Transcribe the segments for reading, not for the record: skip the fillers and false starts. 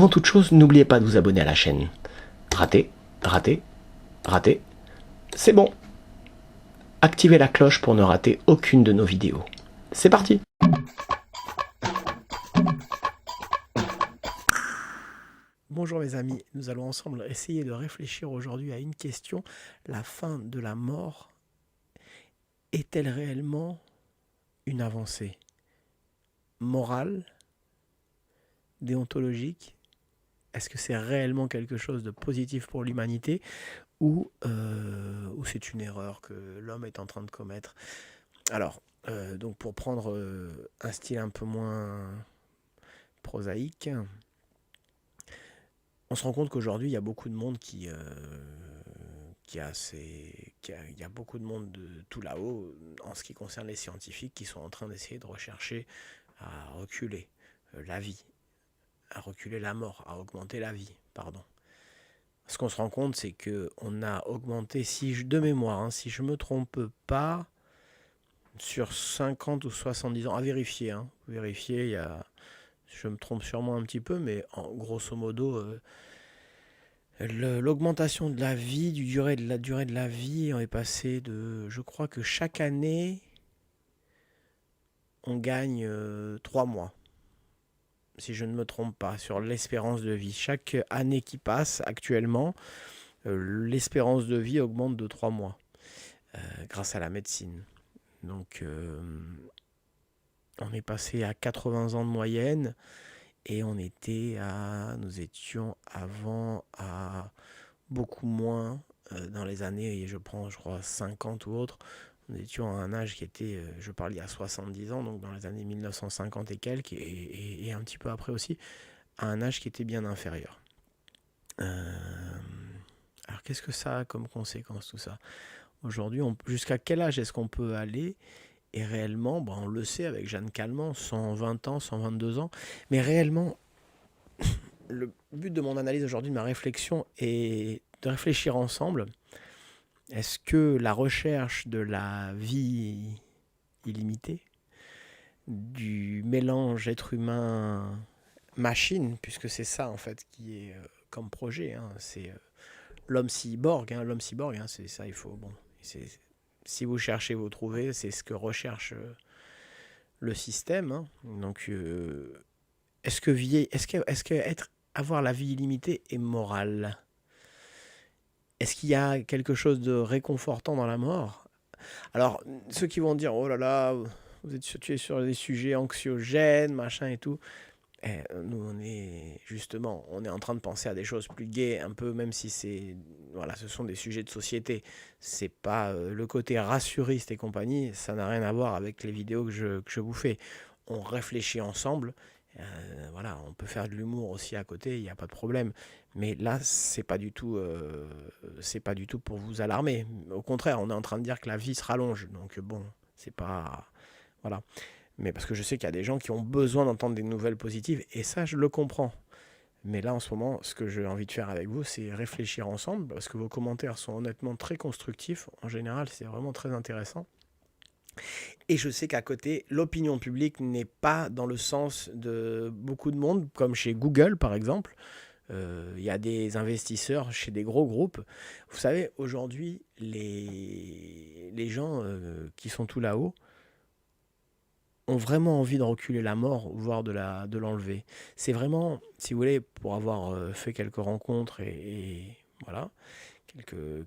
Avant toute chose, n'oubliez pas de vous abonner à la chaîne. Raté, raté, raté. C'est bon. Activez la cloche pour ne rater aucune de nos vidéos. C'est parti! Bonjour mes amis, nous allons ensemble essayer de réfléchir aujourd'hui à une question. La fin de la mort est-elle réellement une avancée morale, déontologique? Est-ce que c'est réellement quelque chose de positif pour l'humanité ou c'est une erreur que l'homme est en train de commettre? Alors, donc pour prendre un style un peu moins prosaïque, on se rend compte qu'aujourd'hui, il y a beaucoup de monde il y a beaucoup de monde de tout là-haut, en ce qui concerne les scientifiques, qui sont en train d'essayer de rechercher à reculer la vie, à reculer la mort, à augmenter la vie, pardon. Ce qu'on se rend compte, c'est qu'on a augmenté, de mémoire, si je ne me trompe pas, sur 50 ou 70 ans, à vérifier, vérifier, je me trompe sûrement un petit peu, mais grosso modo, l'augmentation de la vie, la durée de la vie, on est passé de, je crois que chaque année, on gagne 3 mois, si je ne me trompe pas, sur l'espérance de vie. Chaque année qui passe, actuellement, l'espérance de vie augmente de 3 mois, grâce à la médecine. Donc, on est passé à 80 ans de moyenne, et nous étions avant à beaucoup moins dans les années, je crois 50 ou autre, nous étions à un âge qui était, je parle il y a 70 ans, donc dans les années 1950 et quelques, et un petit peu après aussi, à un âge qui était bien inférieur. Alors qu'est-ce que ça a comme conséquence tout ça? Aujourd'hui, jusqu'à quel âge est-ce qu'on peut aller? Et réellement, on le sait avec Jeanne Calment, 120 ans, 122 ans, mais réellement, le but de mon analyse aujourd'hui, de ma réflexion, est de réfléchir ensemble. Est-ce que la recherche de la vie illimitée, du mélange être humain-machine, puisque c'est ça en fait qui est comme projet, c'est l'homme cyborg, c'est ça, il faut, si vous cherchez, vous trouvez, c'est ce que recherche le système. Donc, est-ce que avoir la vie illimitée est moral? Est-ce qu'il y a quelque chose de réconfortant dans la mort? Alors, ceux qui vont dire, oh là là, vous êtes tués sur des sujets anxiogènes, machin et tout. Nous, on est en train de penser à des choses plus gaies, un peu, même si ce sont des sujets de société. C'est pas le côté rassuriste et compagnie, ça n'a rien à voir avec les vidéos que je vous fais. On réfléchit ensemble. On peut faire de l'humour aussi à côté, il n'y a pas de problème. Mais là, c'est pas du tout pour vous alarmer. Au contraire, on est en train de dire que la vie se rallonge. Donc c'est pas, voilà. Mais parce que je sais qu'il y a des gens qui ont besoin d'entendre des nouvelles positives, et ça, je le comprends. Mais là, en ce moment, ce que j'ai envie de faire avec vous, c'est réfléchir ensemble, parce que vos commentaires sont honnêtement très constructifs. En général, c'est vraiment très intéressant. Et je sais qu'à côté, l'opinion publique n'est pas dans le sens de beaucoup de monde, comme chez Google, par exemple. Il y a des investisseurs chez des gros groupes. Vous savez, aujourd'hui, les gens qui sont tout là-haut ont vraiment envie de reculer la mort, voire de l'enlever. C'est vraiment, si vous voulez, pour avoir fait quelques rencontres et voilà,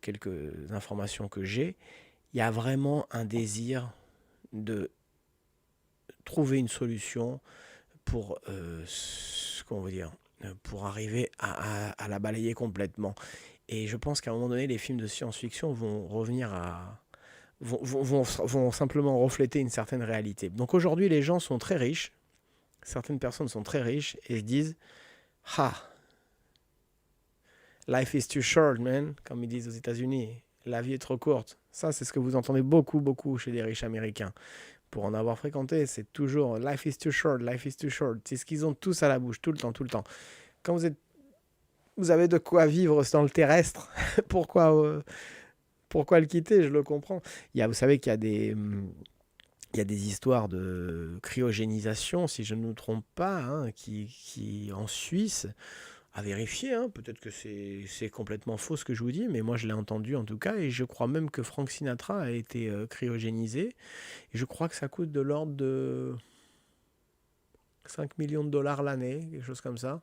quelques informations que j'ai, il y a vraiment un désir de trouver une solution pour pour arriver à la balayer complètement. Et je pense qu'à un moment donné, les films de science-fiction vont revenir vont simplement refléter une certaine réalité. Donc aujourd'hui, les gens sont très riches, certaines personnes sont très riches et se disent « Ah, life is too short, man », comme ils disent aux États-Unis. La vie est trop courte. Ça, c'est ce que vous entendez beaucoup, beaucoup chez les riches américains. Pour en avoir fréquenté, c'est toujours « life is too short, life is too short ». C'est ce qu'ils ont tous à la bouche, tout le temps, tout le temps. Quand vous avez de quoi vivre dans le terrestre, pourquoi le quitter? Je le comprends. Vous savez qu'il y a il y a des histoires de cryogénisation, si je ne me trompe pas, hein, qui en Suisse, à vérifier, hein, peut-être que c'est complètement faux ce que je vous dis, mais moi je l'ai entendu en tout cas, et je crois même que Frank Sinatra a été cryogénisé, et je crois que ça coûte de l'ordre de 5 millions de dollars l'année, quelque chose comme ça.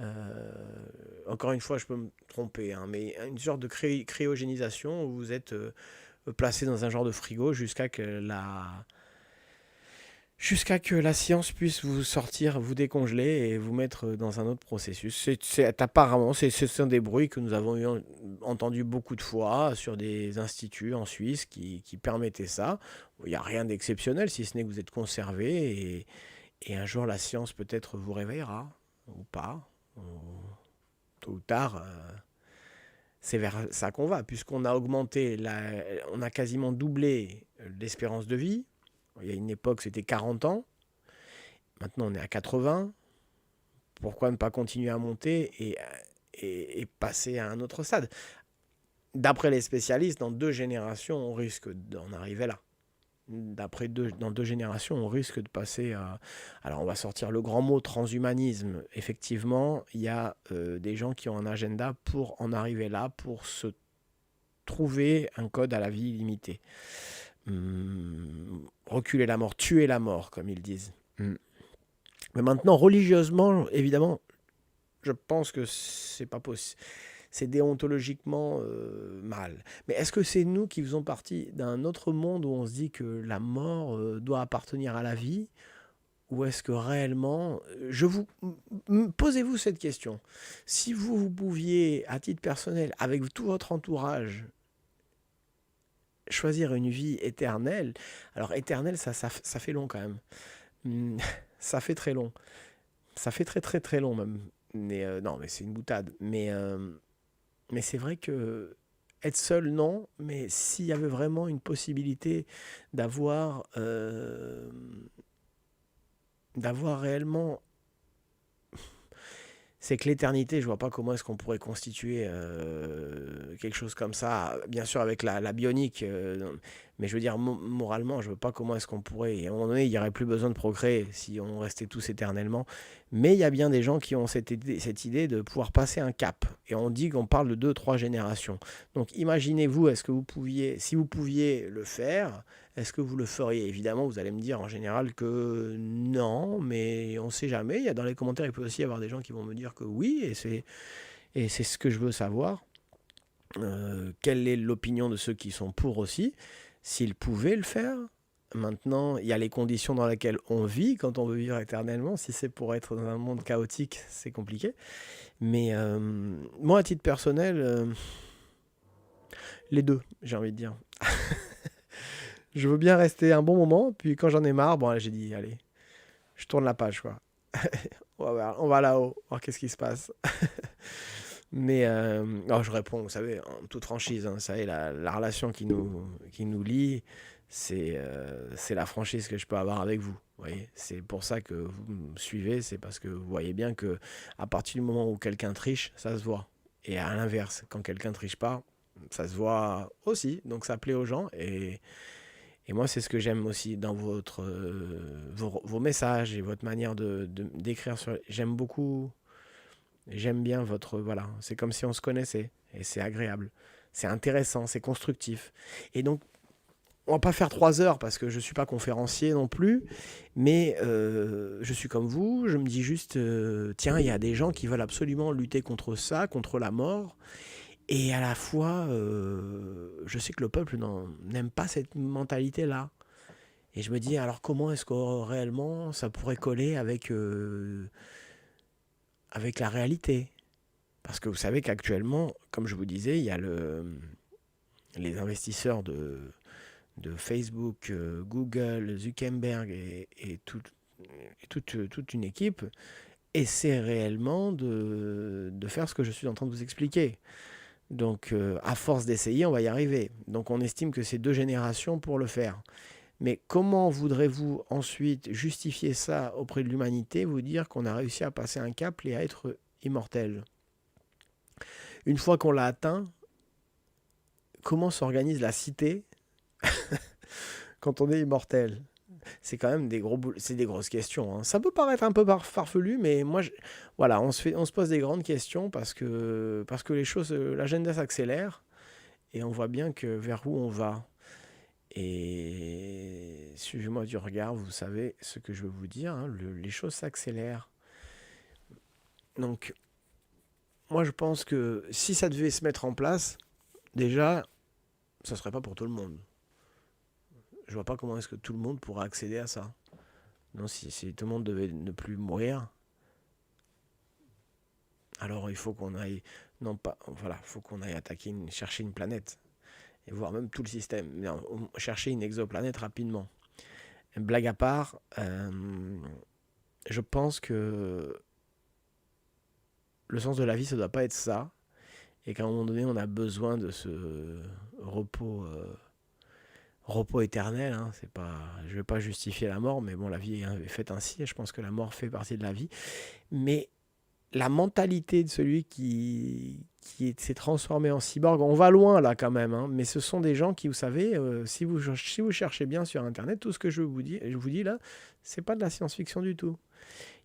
Euh, Encore une fois, je peux me tromper, hein, mais une sorte de cryogénisation où vous êtes placé dans un genre de frigo jusqu'à que la science puisse vous sortir, vous décongeler et vous mettre dans un autre processus. Apparemment, ce sont des bruits que nous avons entendus beaucoup de fois sur des instituts en Suisse qui permettaient ça. Il n'y a rien d'exceptionnel si ce n'est que vous êtes conservé et un jour la science peut-être vous réveillera ou pas. Tôt ou tard, c'est vers ça qu'on va, puisqu'on a on a quasiment doublé l'espérance de vie. Il y a une époque, c'était 40 ans. Maintenant, on est à 80. Pourquoi ne pas continuer à monter et passer à un autre stade? D'après les spécialistes, dans 2 générations, on risque d'en arriver là. Dans 2 générations, on risque de passer à... Alors, on va sortir le grand mot transhumanisme. Effectivement, il y a des gens qui ont un agenda pour en arriver là, pour se trouver un code à la vie illimitée. Reculer la mort, tuer la mort, comme ils disent. Mais maintenant, religieusement, évidemment, je pense que c'est pas possible. C'est déontologiquement mal. Mais est-ce que c'est nous qui faisons partie d'un autre monde où on se dit que la mort doit appartenir à la vie? Ou est-ce que réellement, posez-vous cette question. Si vous pouviez, à titre personnel, avec tout votre entourage, choisir une vie éternelle, alors éternelle, ça fait long quand même. Ça fait très long. Ça fait très très très long même. Mais non, mais c'est une boutade. Mais c'est vrai que être seul, non. Mais s'il y avait vraiment une possibilité d'avoir d'avoir réellement... C'est que l'éternité, je vois pas comment est-ce qu'on pourrait constituer quelque chose comme ça. Bien sûr avec la bionique, mais je veux dire moralement, je vois pas comment est-ce qu'on pourrait. Et à un moment donné, il n'y aurait plus besoin de procréer si on restait tous éternellement. Mais il y a bien des gens qui ont cette idée de pouvoir passer un cap. Et on dit qu'on parle de 2, 3 générations. Donc imaginez-vous, est-ce que vous pouviez, si vous pouviez le faire, est-ce que vous le feriez? Évidemment, vous allez me dire en général que non, mais on ne sait jamais. Il y a dans les commentaires, il peut aussi y avoir des gens qui vont me dire que oui, et c'est ce que je veux savoir. Quelle est l'opinion de ceux qui sont pour aussi? S'ils pouvaient le faire. Maintenant, il y a les conditions dans lesquelles on vit quand on veut vivre éternellement. Si c'est pour être dans un monde chaotique, c'est compliqué. Mais moi, à titre personnel, les deux, j'ai envie de dire. Je veux bien rester un bon moment, puis quand j'en ai marre, bon, là, j'ai dit, allez, je tourne la page, quoi. On va là-haut, voir qu'est-ce qui se passe. Mais je réponds, vous savez, en toute franchise, hein, vous savez, la relation qui nous lie, c'est la franchise que je peux avoir avec vous. Vous voyez, c'est pour ça que vous me suivez, c'est parce que vous voyez bien que à partir du moment où quelqu'un triche, ça se voit. Et à l'inverse, quand quelqu'un triche pas, ça se voit aussi. Donc ça plaît aux gens et moi, c'est ce que j'aime aussi dans vos messages et votre manière d'écrire sur. J'aime beaucoup. J'aime bien votre. Voilà. C'est comme si on se connaissait. Et c'est agréable. C'est intéressant. C'est constructif. Et donc, on va pas faire 3 heures parce que je suis pas conférencier non plus. Mais je suis comme vous. Je me dis juste tiens, il y a des gens qui veulent absolument lutter contre ça, contre la mort. Et à la fois, je sais que le peuple n'aime pas cette mentalité-là. Et je me dis, alors comment est-ce que réellement ça pourrait coller avec la réalité? Parce que vous savez qu'actuellement, comme je vous disais, il y a les investisseurs de Facebook, Google, Zuckerberg et toute une équipe essaient réellement de faire ce que je suis en train de vous expliquer. Donc, à force d'essayer, on va y arriver. Donc, on estime que c'est 2 générations pour le faire. Mais comment voudrez-vous ensuite justifier ça auprès de l'humanité, vous dire qu'on a réussi à passer un cap et à être immortel? Une fois qu'on l'a atteint, comment s'organise la cité quand on est immortel? C'est quand même c'est des grosses questions, hein. Ça peut paraître un peu farfelu, mais moi, voilà, on se pose des grandes questions parce que les choses, l'agenda s'accélère et on voit bien que vers où on va. Et suivez-moi du regard, vous savez ce que je veux vous dire, hein, les choses s'accélèrent. Donc, moi, je pense que si ça devait se mettre en place, déjà, ça serait pas pour tout le monde. Je vois pas comment est-ce que tout le monde pourra accéder à ça. Non, si tout le monde devait ne plus mourir, alors il faut qu'on aille, non pas, voilà, faut qu'on aille chercher une planète et voir même tout le système. Non, chercher une exoplanète rapidement. Blague à part, je pense que le sens de la vie, ça doit pas être ça, et qu'à un moment donné, on a besoin de ce repos éternel. Hein. C'est pas, je vais pas justifier la mort, mais bon, la vie est faite ainsi, et je pense que la mort fait partie de la vie. Mais la mentalité de celui qui s'est transformé en cyborg, on va loin là quand même, hein, mais ce sont des gens qui, vous savez, si vous cherchez bien sur Internet, tout ce que je vous dis là, c'est pas de la science-fiction du tout.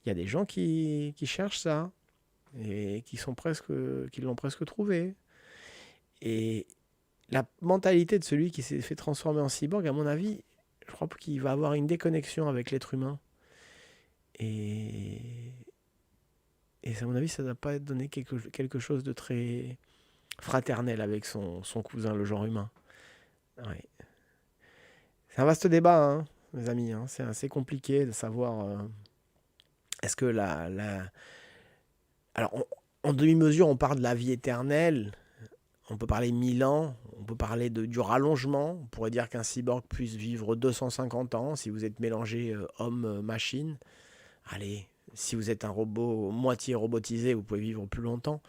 Il y a des gens qui cherchent ça et qui l'ont presque trouvé. Et la mentalité de celui qui s'est fait transformer en cyborg, à mon avis, je crois qu'il va avoir une déconnexion avec l'être humain. Et à mon avis, ça ne doit pas donner quelque chose de très fraternel avec son cousin, le genre humain. Ouais. C'est un vaste débat, hein, mes amis. Hein. C'est assez compliqué de savoir est-ce que Alors, en demi-mesure, on parle de la vie éternelle. On peut parler 1000 ans. On peut parler du rallongement. On pourrait dire qu'un cyborg puisse vivre 250 ans si vous êtes mélangé homme-machine. Allez, si vous êtes un robot moitié robotisé, vous pouvez vivre plus longtemps.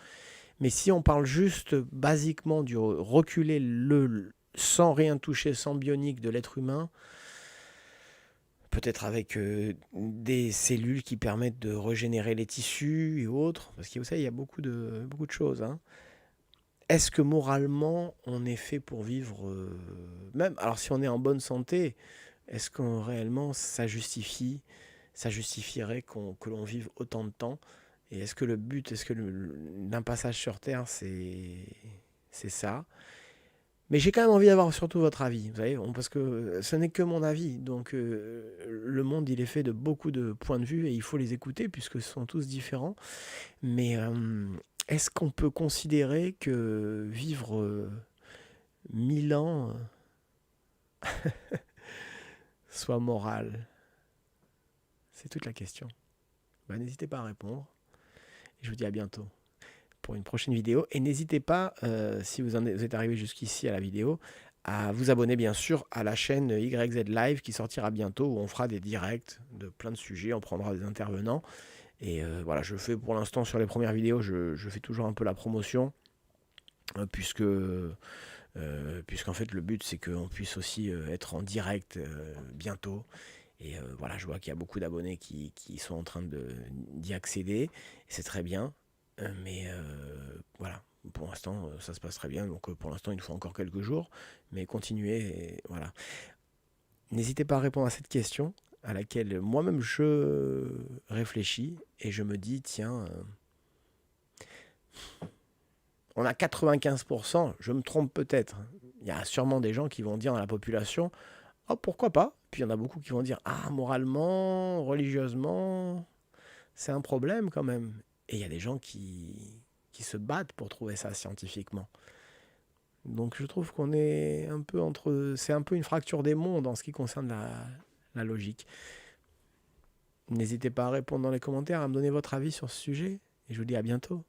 Mais si on parle juste basiquement du reculer sans rien toucher, sans bionique de l'être humain, peut-être avec des cellules qui permettent de régénérer les tissus et autres, parce que vous savez, il y a beaucoup de choses. Hein. Est-ce que moralement, on est fait pour vivre même, alors si on est en bonne santé, est-ce que réellement ça justifierait que l'on vive autant de temps? Et est-ce que le but, d'un passage sur Terre, c'est ça? Mais j'ai quand même envie d'avoir surtout votre avis, vous savez, parce que ce n'est que mon avis. Donc le monde, il est fait de beaucoup de points de vue et il faut les écouter puisque ce sont tous différents. Mais est-ce qu'on peut considérer que vivre 1000 ans soit moral? C'est toute la question. N'hésitez pas à répondre. Et je vous dis à bientôt pour une prochaine vidéo. Et n'hésitez pas, si vous êtes arrivé jusqu'ici à la vidéo, à vous abonner bien sûr à la chaîne YZ Live qui sortira bientôt, où on fera des directs de plein de sujets, on prendra des intervenants. Et voilà, je fais pour l'instant sur les premières vidéos, je fais toujours un peu la promotion, puisqu'en fait le but c'est qu'on puisse aussi être en direct bientôt. Et voilà, je vois qu'il y a beaucoup d'abonnés qui sont en train d'y accéder, c'est très bien. Mais voilà, pour l'instant, ça se passe très bien. Donc pour l'instant, il nous faut encore quelques jours. Mais continuez, et voilà. N'hésitez pas à répondre à cette question, à laquelle moi-même je réfléchis. Et je me dis, tiens, on a 95%, je me trompe peut-être. Il y a sûrement des gens qui vont dire dans la population, oh, pourquoi pas? Puis il y en a beaucoup qui vont dire, ah, moralement, religieusement, c'est un problème quand même. Et il y a des gens qui se battent pour trouver ça scientifiquement. Donc je trouve qu'on est un peu c'est un peu une fracture des mondes en ce qui concerne la logique. N'hésitez pas à répondre dans les commentaires, à me donner votre avis sur ce sujet. Et je vous dis à bientôt.